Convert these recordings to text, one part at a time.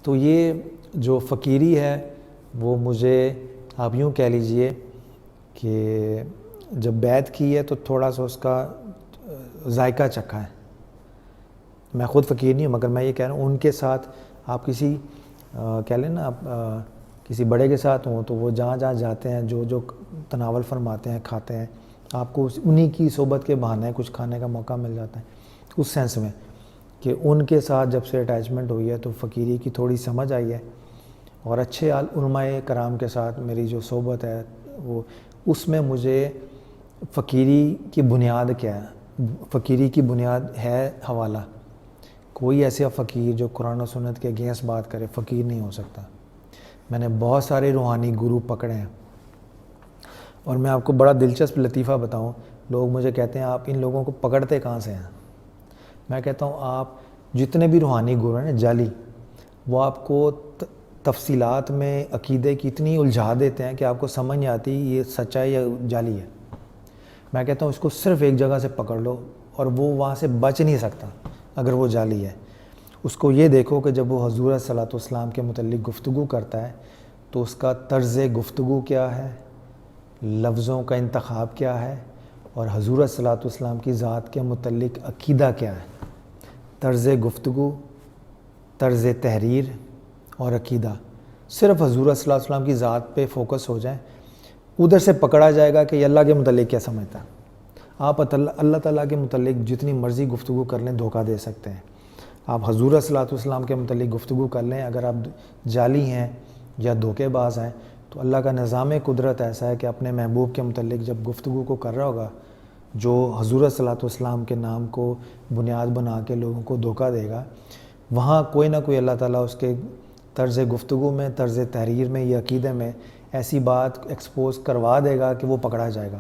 تو یہ جو فقیری ہے وہ مجھے آپ یوں کہہ لیجئے کہ جب بیعت کی ہے تو تھوڑا سا اس کا ذائقہ چکھا ہے. میں خود فقیر نہیں ہوں مگر میں یہ کہہ رہا ہوں ان کے ساتھ آپ کسی کہہ لیں نا آپ کسی بڑے کے ساتھ ہوں تو وہ جہاں جہاں جاتے ہیں جو جو تناول فرماتے ہیں کھاتے ہیں آپ کو انہی کی صحبت کے بہانے کچھ کھانے کا موقع مل جاتا ہے. اس سینس میں کہ ان کے ساتھ جب سے اٹیچمنٹ ہوئی ہے تو فقیری کی تھوڑی سمجھ آئی ہے. اور اچھے علماء کرام کے ساتھ میری جو صحبت ہے وہ اس میں مجھے فقیری کی بنیاد کیا ہے. فقیری کی بنیاد ہے حوالہ. کوئی ایسا فقیر جو قرآن و سنت کے اگینسٹ بات کرے فقیر نہیں ہو سکتا. میں نے بہت سارے روحانی گرو پکڑے ہیں اور میں آپ کو بڑا دلچسپ لطیفہ بتاؤں. لوگ مجھے کہتے ہیں آپ ان لوگوں کو پکڑتے کہاں سے ہیں. میں کہتا ہوں آپ جتنے بھی روحانی گرو ہیں نا جعلی وہ آپ کو تفصیلات میں عقیدے کی اتنی الجھا دیتے ہیں کہ آپ کو سمجھ نہیں آتی یہ سچا ہے یا جعلی ہے. میں کہتا ہوں اس کو صرف ایک جگہ سے پکڑ لو اور وہ وہاں سے بچ نہیں سکتا اگر وہ جعلی ہے. اس کو یہ دیکھو کہ جب وہ حضور صلی اللہ علیہ وسلم کے متعلق گفتگو کرتا ہے تو اس کا طرز گفتگو کیا ہے, لفظوں کا انتخاب کیا ہے اور حضور صلی اللہ علیہ وسلم کی ذات کے متعلق عقیدہ کیا ہے. طرز گفتگو, طرز تحریر اور عقیدہ. صرف حضور صلی اللہ علیہ وسلم کی ذات پہ فوکس ہو جائیں ادھر سے پکڑا جائے گا کہ یہ اللہ کے متعلق کیا سمجھتا ہے. آپ اللہ تعالیٰ کے متعلق جتنی مرضی گفتگو کر لیں دھوکہ دے سکتے ہیں. آپ حضور صلی اللہ علیہ وسلم کے متعلق گفتگو کر لیں اگر آپ جعلی ہیں یا دھوکے باز ہیں تو اللہ کا نظام قدرت ایسا ہے کہ اپنے محبوب کے متعلق جب گفتگو کو کر رہا ہوگا جو حضور صلی اللہ علیہ وسلم کے نام کو بنیاد بنا کے لوگوں کو دھوکہ دے گا وہاں کوئی نہ کوئی اللہ تعالیٰ اس کے طرز گفتگو میں, طرز تحریر میں یا عقیدے میں ایسی بات ایکسپوز کروا دے گا کہ وہ پکڑا جائے گا.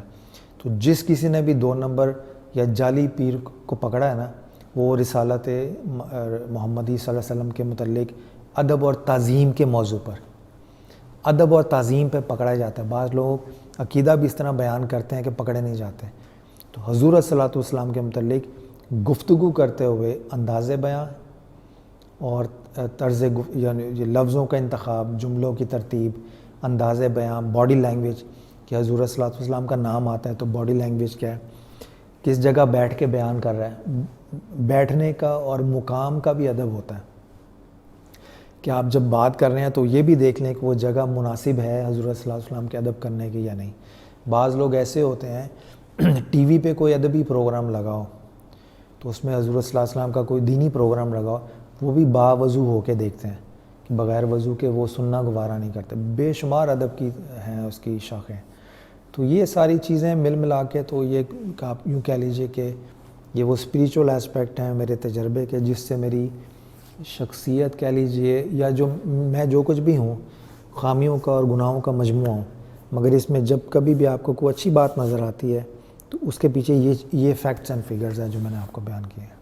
تو جس کسی نے بھی 2 نمبر یا جعلی پیر کو پکڑا ہے نا وہ رسالت محمدی صلی اللہ علیہ وسلم کے متعلق ادب اور تعظیم کے موضوع پر, ادب اور تعظیم پہ پکڑا جاتا ہے. بعض لوگ عقیدہ بھی اس طرح بیان کرتے ہیں کہ پکڑے نہیں جاتے. تو حضور صلی اللہ علیہ وسلم کے متعلق گفتگو کرتے ہوئے انداز بیان اور طرز یعنی لفظوں کا انتخاب, جملوں کی ترتیب, انداز بیان, باڈی لینگویج کہ حضور صلی اللہ علیہ وسلم کا نام آتا ہے تو باڈی لینگویج کیا ہے, کس جگہ بیٹھ کے بیان کر رہا ہے. بیٹھنے کا اور مقام کا بھی ادب ہوتا ہے کہ آپ جب بات کر رہے ہیں تو یہ بھی دیکھ لیں کہ وہ جگہ مناسب ہے حضور صلی اللہ علیہ وسلم کے ادب کرنے کی یا نہیں. بعض لوگ ایسے ہوتے ہیں ٹی وی پہ کوئی ادبی پروگرام لگاؤ تو اس میں حضور صلی اللہ علیہ وسلم کا کوئی دینی پروگرام لگاؤ وہ بھی باوضو ہو کے دیکھتے ہیں کہ بغیر وضو کے وہ سننا گوارا نہیں کرتے. بے شمار ادب کی ہیں اس کی شاخیں. تو یہ ساری چیزیں مل ملا کے تو یہ آپ یوں کہہ لیجئے کہ یہ وہ اسپریچول اسپیکٹ ہیں میرے تجربے کے جس سے میری شخصیت کہہ لیجئے یا جو میں جو کچھ بھی ہوں خامیوں کا اور گناہوں کا مجموعہ ہوں. مگر اس میں جب کبھی بھی آپ کو کوئی اچھی بات نظر آتی ہے تو اس کے پیچھے یہ فیکٹس اینڈ فگرز ہیں جو میں نے آپ کو بیان کیے ہیں.